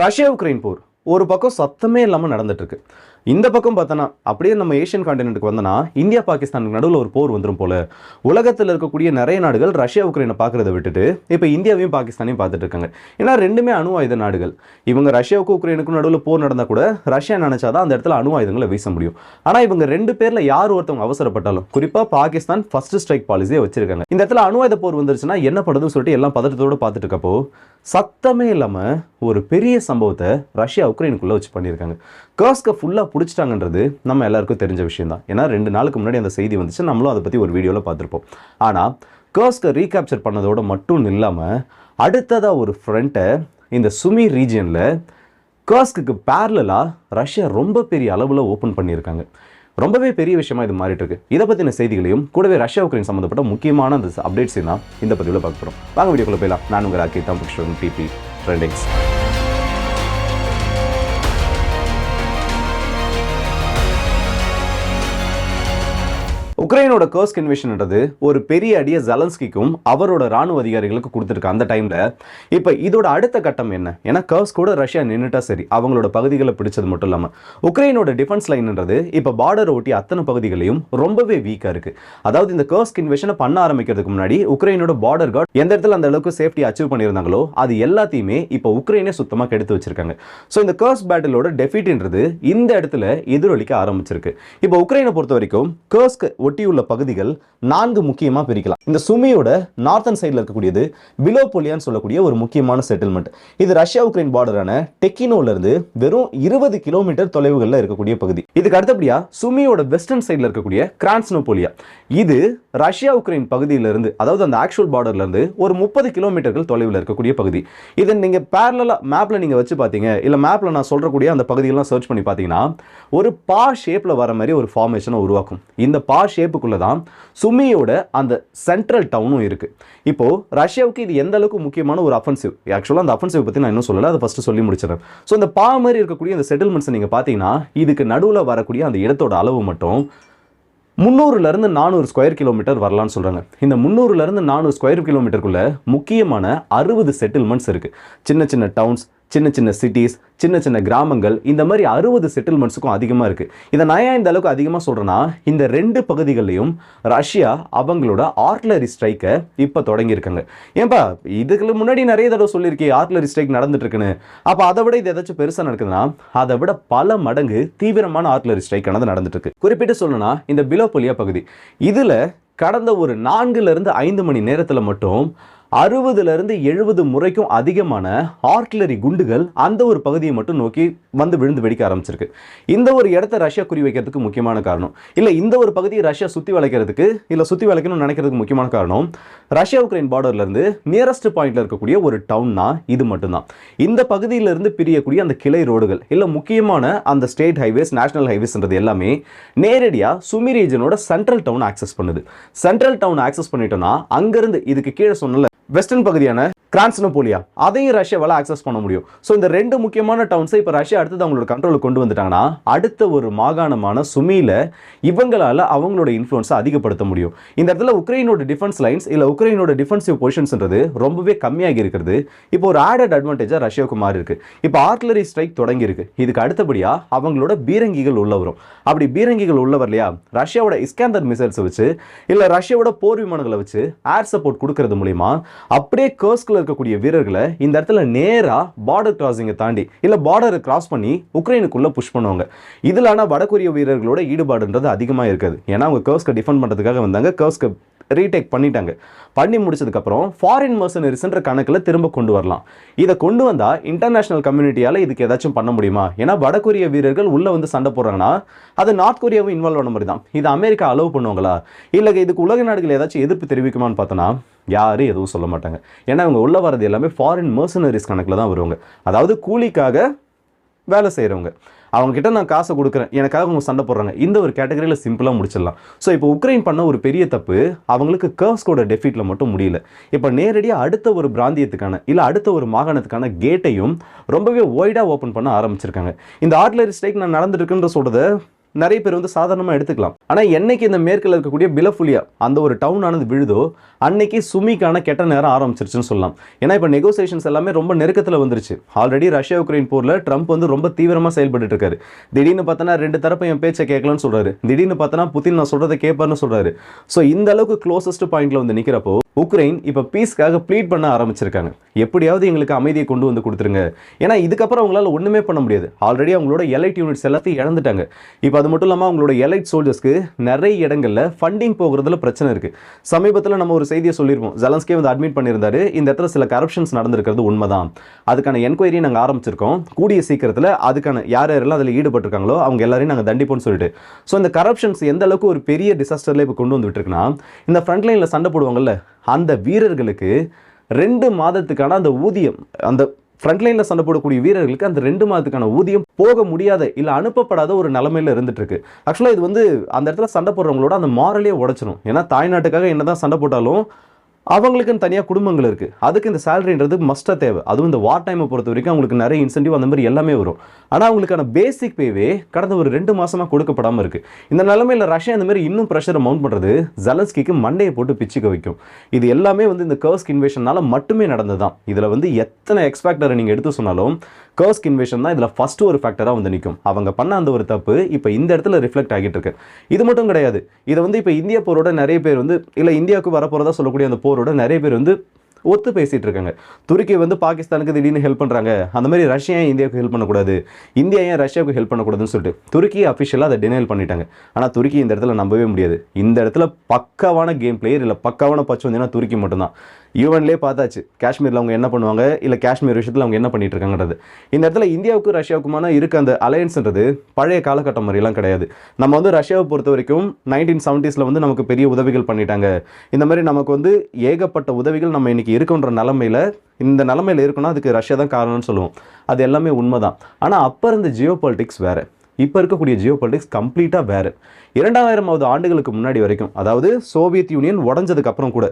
Russia Ukraine போர் ஒரு பக்கம் சத்தமே இல்லாமல் நடந்துட்டு இருக்கு. இந்த பக்கம் பார்த்தோன்னா அப்படியே நம்ம ஏஷியன் காண்டினென்ட்டுக்கு வந்தோன்னா இந்தியா பாகிஸ்தானுக்கு நடுவில் ஒரு போர் வந்துடும் போல. உலகத்தில் இருக்கக்கூடிய நிறைய நாடுகள் ரஷ்யா உக்ரைனை பார்க்கறத விட்டுட்டு இப்போ இந்தியாவையும் பாகிஸ்தானையும் பார்த்துட்டு இருக்காங்க. ஏன்னா ரெண்டுமே அணு ஆயுத நாடுகள். இவங்க ரஷ்யாவுக்கும் உக்ரைனுக்கும் நடுவில் போர் நடந்தால் கூட ரஷ்யா நினைச்சாதான் அந்த இடத்துல அணு ஆயுதங்களை வீச முடியும். ஆனால் இவங்க ரெண்டு பேர்ல யார் ஒருத்தவங்க அவசரப்பட்டாலும், குறிப்பாக பாகிஸ்தான் ஃபர்ஸ்ட் ஸ்ட்ரைக் பாலிசியை வச்சிருக்காங்க. இந்த இடத்துல அணு ஆயுத போர் வந்துருச்சுன்னா என்ன பண்ணுறதுன்னு சொல்லிட்டு எல்லாம் பதட்டத்தோடு பார்த்துட்டு இருக்கப்போ சத்தமே இல்லாமல் ஒரு பெரிய சம்பவத்தை ரஷ்யா உக்ரைனுக்குள்ளே வச்சு பண்ணியிருக்காங்க. கர்ஸ்கை ஃபுல்லாக பிடிச்சிட்டாங்கன்றது நம்ம எல்லாருக்கும் தெரிஞ்ச விஷயம் தான். ஏன்னா 2 நாளுக்கு முன்னாடி அந்த செய்தி வந்துச்சு, நம்மளும் அதை பற்றி ஒரு வீடியோவில் பார்த்துருப்போம். ஆனால் கர்ஸ்கை ரீகேப்சர் பண்ணதோடு மட்டும் இல்லாமல் அடுத்ததாக ஒரு ஃப்ரண்ட்டை இந்த சுமி ரீஜியனில் கர்ஸ்க்கு பேரலாக ரஷ்யா ரொம்ப பெரிய அளவில் ஓப்பன் பண்ணியிருக்காங்க. ரொம்பவே பெரிய விஷயமா இது மாறிட்டு இருக்கு. இதை பற்றின செய்திகளையும் கூடவே ரஷ்யா உக்ரைன் சம்மந்தப்பட்ட முக்கியமான அந்த அப்டேட்ஸையும் தான் இந்த பதிவில் பார்க்க போகிறோம். வாங்க வீடியோக்குள்ள போயிடலாம். நான் உங்கள் ராக்கி தான் டிபி ட்ரெண்டிங்ஸ். உக்ரைனோட கர்ஸ்க் இன்வேஷன்ன்றது ஒரு பெரிய அடியை ஜெலன்ஸ்கிக்கும் அவரோட ராணுவ அதிகாரிகளுக்கு கொடுத்துருக்கு அந்த டைமில். இப்போ இதோட அடுத்த கட்டம் என்ன? ஏன்னா கர்ஸ் கூட ரஷ்யா நின்றுட்டா சரி, அவங்களோட பகுதிகளை பிடிச்சது மட்டும் இல்லாமல் உக்ரைனோட டிஃபென்ஸ் லைன்ன்றது இப்போ பார்டர் ஒட்டி அத்தனை பகுதிகளையும் ரொம்பவே வீக்காக இருக்குது. அதாவது இந்த கர்ஸ்க் இன்வேஷனை பண்ண ஆரம்பிக்கிறதுக்கு முன்னாடி உக்ரைனோட பார்டர் கார்டு எந்த இடத்துல அந்த அளவுக்கு சேஃப்டி அச்சீவ் பண்ணியிருந்தாங்களோ அது எல்லாத்தையுமே இப்போ உக்ரைனே சுத்தமாக கெடுத்து வச்சிருக்காங்க. ஸோ இந்த கர்ஸ் பேட்டிலோட டெஃபீட்ன்றது இந்த இடத்துல எதிரொலிக்க ஆரம்பிச்சிருக்கு. இப்போ உக்ரைனை பொறுத்த வரைக்கும் கர்ஸ்க் ஒட்டியுள்ள பகுதிகள் 4 முக்கியமா பிரிக்கலாம். இந்த சுமியோட நார்த்தன் சைடில் இருக்கக்கூடியது பிலோபோலியான்னு சொல்லக்கூடிய ஒரு முக்கியமான செட்டில்மெண்ட். இது ரஷ்யா உக்ரைன் பார்டரான டெக்கினோல இருந்து வெறும் 20 கிலோமீட்டர் தொலைவுகளில் இருக்கக்கூடிய பகுதி. இதுக்கு அடுத்தபடியா சுமியோட வெஸ்டர்ன் சைடில் இருக்கக்கூடிய கிரான்ஸ்னோபோலியா, இது ரஷ்யா உக்ரைன் பகுதியிலிருந்து, அதாவது அந்த ஆக்சுவல் பார்டர்ல இருந்து ஒரு 30 கிலோமீட்டர்கள் தொலைவில் இருக்கக்கூடிய பகுதி. இதை நீங்க பேரலா மேப்ல நீங்க வச்சு பார்த்தீங்க, இல்ல மேப்ல நான் சொல்றக்கூடிய அந்த பகுதியெல்லாம் சர்ச் பண்ணி பார்த்தீங்கன்னா ஒரு பா ஷேப்ல வர மாதிரி ஒரு ஃபார்மேஷனை உருவாக்கும். இந்த பா ஷேப்புக்குள்ள தான் சுமியோட அந்த சென்ட்ரல் டவுனும் இருக்கு. இப்போ ரஷ்யாவுக்கு இது எந்த அளவுக்கு முக்கியமான ஒரு அஃபென்சிவ். ஆக்சுவலாக அந்த அஃபென்சிவ் பற்றி நான் இன்னும் சொல்லலை, அதை ஃபர்ஸ்ட் சொல்லி முடிச்சிடறேன். ஸோ இந்த பா மாதிரி இருக்கக்கூடிய அந்த செட்டில்மெண்ட்ஸ் நீங்கள் பார்த்தீங்கன்னா இதுக்கு நடுவில் வரக்கூடிய அந்த இடத்தோட அளவு மட்டும் 300 400 ஸ்கொயர் கிலோமீட்டர் வரலான்னு சொல்கிறாங்க. இந்த 300 400 ஸ்கொயர் கிலோமீட்டருக்குள்ள முக்கியமான 60 செட்டில்மெண்ட்ஸ் இருக்குது. சின்ன சின்ன டவுன்ஸ், சின்ன சின்ன சிட்டிஸ், சின்ன சின்ன கிராமங்கள், இந்த மாதிரி 60 செட்டில்மெண்ட்ஸுக்கும் அதிகமாக இருக்குது. இதை நான் ஏன் இந்த அளவுக்கு அதிகமாக சொல்கிறேன்னா, இந்த 2 பகுதிகளையும் ரஷ்யா அவங்களோட ஆர்ட்லரி ஸ்ட்ரைக்கை இப்போ தொடங்கியிருக்காங்க. ஏன்பா இதுக்கு முன்னாடி நிறைய தடவை சொல்லியிருக்கேன் ஆர்ட்லரி ஸ்ட்ரைக் நடந்துட்டு இருக்குன்னு. அப்போ அதை விட இது ஏதாச்சும் பெருசாக நடக்குதுன்னா அதை விட பல மடங்கு தீவிரமான ஆர்ட்லரி ஸ்ட்ரைக் நடந்துட்டு இருக்கு. குறிப்பிட்டு சொல்லணும்னா இந்த பிலோபோலியா பகுதி, இதில் கடந்த ஒரு 4 to 5 மணி நேரத்தில் மட்டும் 60 to 70 முறைக்கும் அதிகமான ஆர்ட்லரி குண்டுகள் அந்த ஒரு பகுதியை மட்டும் நோக்கி வந்து விழுந்து வெடிக்க ஆரம்பிச்சிருக்கு. இந்த ஒரு இடத்தை ரஷ்யா குறி வைக்கிறதுக்கு முக்கியமான காரணம் இல்லை, இந்த ஒரு பகுதியை ரஷ்யா சுற்றி வளைக்கிறதுக்கு இல்லை சுற்றி வளைக்கணும்னு நினைக்கிறதுக்கு முக்கியமான காரணம் ரஷ்யா உக்ரைன் பார்டர்ல இருந்து நியரஸ்ட் பாயிண்ட்ல இருக்கக்கூடிய ஒரு டவுன்னா இது மட்டும்தான். இந்த பகுதியிலிருந்து பிரியக்கூடிய அந்த கிளை ரோடுகள் இல்லை முக்கியமான அந்த ஸ்டேட் ஹைவேஸ், நேஷனல் ஹைவேஸ்ன்றது எல்லாமே நேரடியாக சுமி ரீஜனோட சென்ட்ரல் டவுன் ஆக்சஸ் பண்ணுது. சென்ட்ரல் டவுன் ஆக்சஸ் பண்ணிட்டோம்னா அங்கிருந்து இதுக்கு கீழே சொன்னல வெஸ்டர்ன் பகுதியான கிரான்ஸ்னோபோலியா, அதையும் ரஷ்யாவால் ஆக்சஸ் பண்ண முடியும். ஸோ இந்த 2 முக்கியமான டவுன்ஸை இப்போ ரஷ்யா அடுத்தது அவங்களோட கண்ட்ரோலுக்கு கொண்டு வந்துட்டாங்கன்னா அடுத்த ஒரு மாகாணமான சுமியில இவங்களால அவங்களோட இன்ஃப்ளூன்ஸை அதிகப்படுத்த முடியும். இந்த இடத்துல உக்ரைனோட டிஃபென்ஸ் லைன்ஸ் இல்லை உக்ரைனோட டிஃபென்சிவ் பொசிஷன்ஸ்ன்றது ரொம்பவே கம்மியாகி இருக்கிறது. இப்போ ஒரு ஆடட் அட்வான்டேஜாக ரஷ்யாவுக்கு மாறி இருக்கு. இப்போ ஆர்ட்லரி ஸ்ட்ரைக் தொடங்கி இருக்கு. இதுக்கு அடுத்தபடியாக அவங்களோட பீரங்கிகள் உள்ள வரும். அப்படி பீரங்கிகள் உள்ள வரலையா, ரஷ்யாவோட இஸ்காந்தர் மிசைல்ஸை வச்சு இல்லை ரஷ்யாவோட போர் விமானங்களை வச்சு ஏர் சப்போர்ட் கொடுக்கறது மூலியமா அப்படியே கர்ஸ்க்ல இருக்கக்கூடிய வீரர்களை இந்த இடத்துல நேரா பார்டர் கிராசிங்கை தாண்டி இல்ல பார்டரை கிராஸ் பண்ணி உக்ரைனுக்குள்ள புஷ் பண்ணுவாங்க. இதுல ஆனா வடகொரிய வீரர்களோட ஈடுபாடுன்றது அதிகமா இருக்காது. ஏன்னா அவங்க கர்ஸ்கை டிஃபெண்ட் பண்றதுக்காக வந்தாங்க, கர்ஸ்கை ரீடேக் பண்ணிட்டாங்க. பண்ணி முடிச்சதுக்கு அப்புறம் ஃபாரின் மர்சனரிஸ்ன்ற கணக்கில் திரும்ப கொண்டு வரலாம். இதை கொண்டு வந்தா இன்டர்நேஷனல் கம்யூனிட்டியால இதுக்கு ஏதாச்சும் பண்ண முடியுமா? ஏன்னா வடகொரிய வீரர்கள் உள்ள வந்து சண்டை போடுறாங்கன்னா அது நார்த் கொரியாவும் இன்வால்வ் ஆன மாதிரி தான். இது அமெரிக்கா அலோவ் பண்ணுவாங்களா இல்லை இதுக்கு உலக நாடுகள் ஏதாச்சும் எதிர்ப்பு தெரிவிக்குமான்னு பார்த்தோன்னா யாரும் எதுவும் சொல்ல மாட்டாங்க. ஏன்னா அவங்க உள்ள வரது எல்லாமே ஃபாரின் மர்சனரிஸ் கணக்கில் தான் வருவாங்க. அதாவது கூலிக்காக வேலை செய்கிறவங்க. அவங்க கிட்ட நான் காசை கொடுக்குறேன், எனக்காக அவங்க சண்டை போடுறாங்க. இந்த ஒரு கேட்டகரியில் சிம்பிளாக முடிச்சிடலாம். ஸோ இப்போ உக்ரைன் பண்ண ஒரு பெரிய தப்பு அவங்களுக்கு கர்ஸ்கோட டெஃபீட்டில் மட்டும் முடியல. இப்போ நேரடியாக அடுத்த ஒரு பிராந்தியத்துக்கான இல்லை அடுத்த ஒரு மாகாணத்துக்கான கேட்டையும் ரொம்பவே ஒய்டாக ஓப்பன் பண்ண ஆரம்பிச்சிருக்காங்க. இந்த ஆர்ட்லரி ஸ்ட்ரைக் நான் நடந்துருக்குன்ற சொல்கிறத நிறைய பேர் வந்து சாதாரணமாக எடுத்துக்கலாம். ஆனால் என்னைக்கு இந்த மேற்கில் இருக்கக்கூடிய பிலஃபுலியா அந்த ஒரு டவுன் ஆனது விழுதோ அன்னைக்கு சுமிக்கான கெட்ட நேரம் ஆரம்பிச்சிருச்சுன்னு சொல்லலாம். ஏன்னா இப்போ நெகோசியேஷன்ஸ் எல்லாமே ரொம்ப நெருக்கத்தில் வந்துருச்சு. ஆல்ரெடி ரஷ்யா உக்ரைன் போரில் ட்ரம்ப் வந்து ரொம்ப தீவிரமாக செயல்பட்டு இருக்காரு. திடீர்னு பார்த்தோன்னா ரெண்டு தரப்பு என் பேச்சை கேட்கலன்னு சொல்றாரு, திடீர்னு பார்த்தோன்னா புதின் நான் சொல்றதை கேட்பார்னு சொல்றாரு. ஸோ இந்த அளவுக்கு க்ளோசஸ்ட் பாயிண்ட்ல வந்து நிற்கிறப்போ உக்ரைன் இப்போ பீஸ்க்காக ப்ளீட் பண்ண ஆரம்பிச்சிருக்காங்க. எப்படியாவது எங்களுக்கு அமைதியை கொண்டு வந்து கொடுத்துருங்க. ஏன்னா இதுக்கப்புறம் அவங்களால ஒன்றுமே பண்ண முடியாது. ஆல்ரெடி அவங்களோட எலைட் யூனிட்ஸ் எல்லாத்தையும் இழந்துட்டாங்க. இப்போ அது மட்டும் இல்லாமல் அவங்களோட எலைட் சோல்ஜர்ஸ்க்கு நிறைய இடங்களில் ஃபண்டிங் போகிறதுல பிரச்சனை இருக்குது. சமீபத்தில் நம்ம ஒரு செய்தியை சொல்லியிருப்போம். ஜெலன்ஸ்கி வந்து அட்மிட் பண்ணியிருந்தாரு, இந்த இடத்துல சில கரப்ஷன்ஸ் நடந்திருக்கிறது உண்மைதான், அதுக்கான என்கொயரி நாங்கள் ஆரம்பிச்சிருக்கோம், கூடிய சீக்கிரத்தில் அதுக்கான யார் யாரெல்லாம் அதில் ஈடுபட்டிருக்காங்களோ அவங்க எல்லாரையும் நாங்கள் தண்டிப்போம்னு சொல்லிட்டு. ஸோ இந்த கரப்ஷன்ஸ் எந்த அளவுக்கு ஒரு பெரிய டிசாஸ்டரில் இப்போ கொண்டு வந்து விட்டுருக்குன்னா, இந்த ஃப்ரண்ட் லைனில் சண்டை போடுவாங்கல்ல அந்த வீரர்களுக்கு 2 மாதத்துக்கான அந்த ஊதியம், அந்த ஃப்ரண்ட்லைனில் சண்டை போடக்கூடிய வீரர்களுக்கு அந்த 2 மாதத்துக்கான ஊதியம் போக முடியாத இல்லை அனுப்பப்படாத ஒரு நிலைமையில் இருந்துட்டு இருக்கு. ஆக்சுவலாக இது வந்து அந்த இடத்துல சண்டை போடுறவங்களோட அந்த மாரலே உடைச்சிடும். ஏன்னா தாய்நாட்டுக்காக என்னதான் சண்டை போட்டாலும் அவங்களுக்குன்னு தனியாக குடும்பங்கள் இருக்குது. அதுக்கு இந்த சேலரின்றது மஸ்ட்டாக தேவை. அதுவும் இந்த வார் டைமை பொறுத்த வரைக்கும் அவங்களுக்கு நிறைய இன்சென்டிவ் அந்த மாதிரி எல்லாமே வரும். ஆனால் அவங்களுக்கான பேசிக் பேவே கடந்த ஒரு 2 மாதமாக கொடுக்கப்படாமல் இருக்குது. இந்த நிலைமையில் ரஷ்யா இந்த மாதிரி இன்னும் ப்ரெஷரை மவுண்ட் பண்ணுறது ஜெலன்ஸ்கிக்கு மண்டையை போட்டு பிச்சுக்க வைக்கும். இது எல்லாமே வந்து இந்த கர்ஸ்க் இன்வேஷனால் மட்டுமே நடந்தது தான். இதில் வந்து எத்தனை எக்ஸ்பேக்டரை நீங்கள் எடுத்து சொன்னாலும் கர்ஸ்க் இன்வேஷன் தான் இதில் ஃபஸ்ட்டு ஒரு ஃபேக்டராக வந்து நிற்கும். அவங்க பண்ண அந்த ஒரு தப்பு இப்போ இந்த இடத்துல ரிஃப்ளெக்ட் ஆகிட்டு இருக்கு. இது மட்டும் கிடையாது. இதை வந்து இப்போ இந்தியா போரோட நிறைய பேர் வந்து இல்லை இந்தியாவுக்கு வரப்போகிறதா சொல்லக்கூடிய அந்த போரோட நிறைய பேர் வந்து ஒத்து பேசிட்டு இருக்காங்க. துருக்கி வந்து பாகிஸ்தானுக்கு திடீர்னு ஹெல்ப் பண்ணுறாங்க, அந்த மாதிரி ரஷ்யா ஏன் இந்தியாவுக்கு ஹெல்ப் பண்ணக்கூடாது, இந்தியா ஏன் ரஷ்யாவுக்கு ஹெல்ப் பண்ணக்கூடாதுன்னு சொல்லிட்டு துருக்கி அஃபிஷியலாக அதை டினைல் பண்ணிட்டாங்க. ஆனால் துருக்கி இந்த இடத்துல நம்பவே முடியாது. இந்த இடத்துல பக்காவான கேம் பிளேயர் இல்லை பக்காவான பச்சு வந்தீங்கன்னா துருக்கி மட்டும்தான். யூஎன்லேயே பார்த்தாச்சு காஷ்மீரில் அவங்க என்ன பண்ணுவாங்க, இல்லை காஷ்மீர் விஷயத்தில் அவங்க என்ன பண்ணிட்டு இருக்காங்கன்றது. இந்த இடத்துல இந்தியாவுக்கு ரஷ்யாவுக்குமான இருக்க அந்த அலையன்ஸ்ன்றது பழைய காலகட்டம் மாதிரிலாம் கிடையாது. நம்ம வந்து ரஷ்யாவை பொறுத்த வரைக்கும் 1970s வந்து நமக்கு பெரிய உதவிகள் பண்ணிட்டாங்க. இந்த மாதிரி நமக்கு வந்து ஏகப்பட்ட உதவிகள் நம்ம இன்னைக்கு இருக்குன்ற நிலமையில இந்த நிலமையில இருக்குன்னா அதுக்கு ரஷ்யா தான் காரணம்னு சொல்லுவோம். அது எல்லாமே உண்மைதான். ஆனால் அப்போ இருந்த ஜியோ பாலிட்டிக்ஸ் வேறு, இப்போ இருக்கக்கூடிய ஜியோ பாலிட்டிக்ஸ் கம்ப்ளீட்டாக வேறு. 2000வது ஆண்டுகளுக்கு முன்னாடி வரைக்கும், அதாவது சோவியத் யூனியன் உடஞ்சதுக்கு அப்புறம் கூட,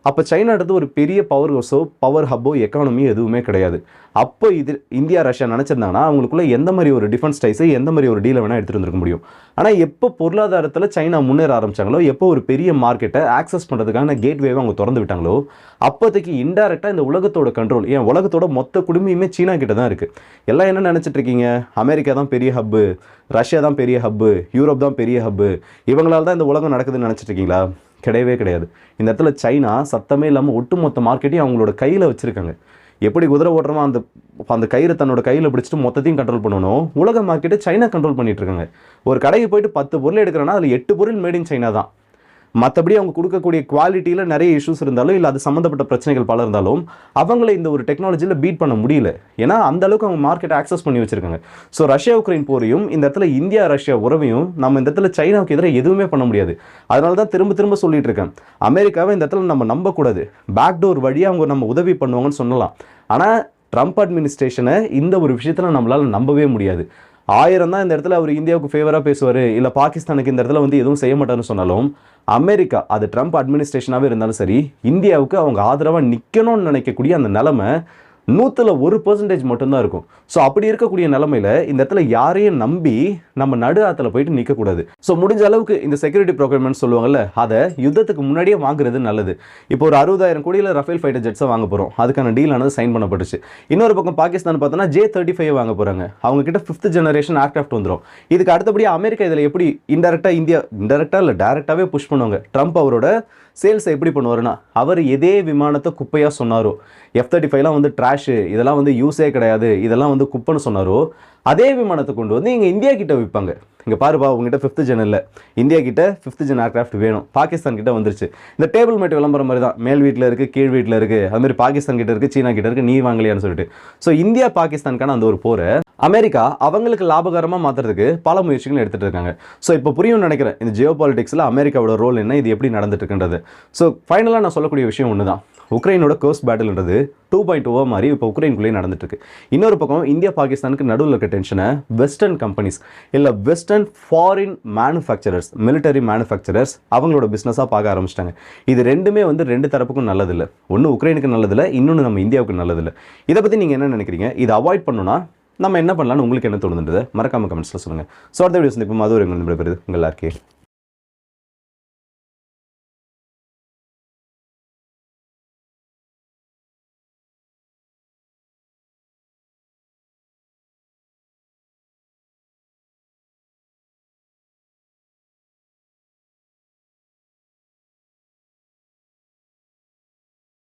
அப்போ சைனான்றது ஒரு பெரிய பவர் ஹப்போ எக்கானமியோ எதுவுமே கிடையாது. அப்போ இது இந்தியா ரஷ்யா நினச்சிருந்தாங்கன்னா அவங்களுக்குள்ள எந்த மாதிரி ஒரு டிஃபென்ஸ் டைஸை எந்த மாதிரி ஒரு டீலை வேணால் எடுத்துகிட்டு வந்துருக்க முடியும். ஆனால் எப்போ பொருளாதாரத்தில் சைனா முன்னேற ஆரம்பித்தாங்களோ, எப்போ ஒரு பெரிய மார்க்கெட்டை ஆக்சஸ் பண்ணுறதுக்கான கேட்வேவை அவங்க திறந்து விட்டாங்களோ, அப்போதைக்கு இன்டெரக்டாக இந்த உலகத்தோட கண்ட்ரோல், ஏன் உலகத்தோட மொத்த குடும்பமே சீனா கிட்ட தான் இருக்குது. எல்லாம் என்ன நினச்சிட்டு இருக்கீங்க, அமெரிக்கா தான் பெரிய ஹப்பு, ரஷ்யா தான் பெரிய ஹப்பு, யூரோப் தான் பெரிய ஹப்பு, இவங்களால தான் இந்த உலகம் நடக்குதுன்னு நினச்சிட்டு இருக்கீங்களா? கிடையவே கிடையாது. இந்த இடத்துல சைனா சத்தமே இல்லாமல் ஒட்டுமொத்த மார்க்கெட்டையும் அவங்களோட கையில் வச்சுருக்காங்க. எப்படி குதிரை ஓட்டுறமோ அந்த கயிறு தன்னோட கையில் பிடிச்சிட்டு மொத்தத்தையும் கண்ட்ரோல் பண்ணணும், உலக மார்க்கெட்டை சைனா கண்ட்ரோல் பண்ணிட்டு இருக்காங்க. ஒரு கடைக்கு போயிட்டு 10 பொருள் எடுக்கிறேன்னா அதில் 8 பொருள் மேட் இன் சைனா தான். மற்றபடி அவங்க கொடுக்கக்கூடிய குவாலிட்டியில் நிறைய இஷ்யூஸ் இருந்தாலும் இல்லை அது சம்மந்தப்பட்ட பிரச்சனைகள் பல இருந்தாலும் அவங்கள இந்த ஒரு டெக்னாலஜியில் பீட் பண்ண முடியல. ஏன்னா அந்த அளவுக்கு அவங்க மார்க்கெட்டை ஆக்சஸ் பண்ணி வச்சிருக்காங்க. ஸோ ரஷ்யா உக்ரைன் போரையும் இந்த இடத்துல இந்தியா ரஷ்யா உறவையும் நம்ம இந்த இடத்துல சைனாவுக்கு எதிராக எதுவுமே பண்ண முடியாது. அதனால தான் திரும்ப திரும்ப சொல்லிட்டு இருக்கேன், அமெரிக்காவை இந்த இடத்துல நம்ம நம்பக்கூடாது. பேக்டோர் வழியாக அவங்க நம்ம உதவி பண்ணுவாங்கன்னு சொல்லலாம். ஆனால் ட்ரம்ப் அட்மினிஸ்ட்ரேஷனை இந்த ஒரு விஷயத்தில் நம்மளால் நம்பவே முடியாது. 1000 தான் இந்த இடத்துல அவர் இந்தியாவுக்கு ஃபேவராக பேசுவார், இல்லை பாகிஸ்தானுக்கு இந்த இடத்துல வந்து எதுவும் செய்ய மாட்டார்னு சொன்னாலும் அமெரிக்கா, அது ட்ரம்ப் அட்மினிஸ்ட்ரேஷனாகவே இருந்தாலும் சரி, இந்தியாவுக்கு அவங்க ஆதரவாக நிற்கணும்னு நினைக்கக்கூடிய அந்த நிலைமை 100% மட்டும்தான் இருக்கும். ஸோ அப்படி இருக்கக்கூடிய நிலைமையில் இந்த இடத்துல யாரையும் நம்பி நம்ம நடு ஆற்றுல போயிட்டு நிற்கக்கூடாது. ஸோ முடிஞ்ச அளவுக்கு இந்த செக்யூரிட்டி ப்ரோக்ராம்னு சொல்லுவாங்கல்ல, அதை யுத்தத்துக்கு முன்னாடியே வாங்குறது நல்லது. இப்போ ஒரு 60,000 கோடியில் ரஃபேல் ஃபைட்டர் ஜெட்ஸை வாங்க போகிறோம், அதுக்கான டீல் ஆனது சைன் பண்ணப்பட்டுச்சு. இன்னொரு பக்கம் பாகிஸ்தான் பார்த்தோன்னா J-35 வாங்க போகிறாங்க, அவங்க கிட்ட 5th ஜெனரேஷன் ஏர்கிராஃப்ட் வந்துடும். இதுக்கு அடுத்தபடியாக அமெரிக்கா இதில் எப்படி இன்டெரக்டாக இந்தியா இன்டெரக்டாக இல்லை டேரெக்டாகவே புஷ் பண்ணுவாங்க. ட்ரம்ப் அவரோட சேல்ஸை எப்படி பண்ணுவாருன்னா, அவர் எதே விமானத்தை குப்பையாக சொன்னாரோ, F-35லாம் வந்து ட்ராஷு, இதெல்லாம் வந்து யூஸே கிடையாது, இதெல்லாம் வந்து குப்பைன்னு சொன்னாரோ, அதே விமானத்தை கொண்டு வந்து இங்கே இந்தியா கிட்ட விற்பாங்க. இங்கே பாருப்பா உங்ககிட்ட 5th ஜென் இல்லை, இந்தியா கிட்ட 5th ஜென் ஏர்கிராஃப்ட் வேணும். பாகிஸ்தான் கிட்ட வந்துருச்சு. இந்த டேபிள் மேட் விளம்பரம் மாதிரி தான், மேல் வீட்டில் இருக்குது கீழ் வீட்டில் இருக்குது, அதுமாதிரி பாகிஸ்தான் கிட்ட இருக்குது சீனா கிட்ட இருக்குது, நீ வாங்கலையான்னு சொல்லிட்டு. ஸோ இந்தியா பாகிஸ்தானுக்கான அந்த ஒரு போரை அமெரிக்கா அவங்களுக்கு லாபகரமாக மாற்றுறதுக்கு பல முயற்சிகள் எடுத்துகிட்டு இருக்காங்க. ஸோ இப்போ புரியும்னு நினைக்கிறேன் இந்த ஜியோ பாலிட்டிக்ஸில் அமெரிக்காவோட ரோல் என்ன, இது எப்படி நடந்துட்டு இருக்குன்றது. ஸோ ஃபைனலாக நான் சொல்லக்கூடிய விஷயம் ஒன்று தான், உக்ரைனோட கர்ஸ்ட் பேட்டில்ன்றது 2.0 மாதிரி இப்போ உக்ரைனுக்குள்ளேயே நடந்துட்டு இருக்கு. இன்னொரு பக்கம் இந்தியா பாகிஸ்தானுக்கு நடுவில் இருக்க டென்ஷனை வெஸ்டர்ன் கம்பெனிஸ் இல்லை western foreign manufacturers, military manufacturers அவங்களோட பிஸ்னஸாக பார்க்க ஆரம்பிச்சிட்டாங்க. இது ரெண்டுமே வந்து 2 தரப்புக்கும் நல்லதில்லை. ஒன்று உக்ரைனுக்கு நல்லதில்லை, இன்னொன்று நம்ம இந்தியாவுக்கு நல்லதில்லை. இதை பற்றி நீங்கள் என்ன நினைக்கிறீங்க? இதை அவாய்ட் பண்ணணும்னா நம்ம என்ன பண்ணலாம்னு உங்களுக்கு என்ன தோணுதுன்றதை மறக்காம கமெண்ட்ஸில் சொல்லுங்கள். ஸோ அடுத்த வீடியோஸ் இப்போ அது ஒரு எங்கள் விடைபெறுது உங்கள் எல்லாருக்கே.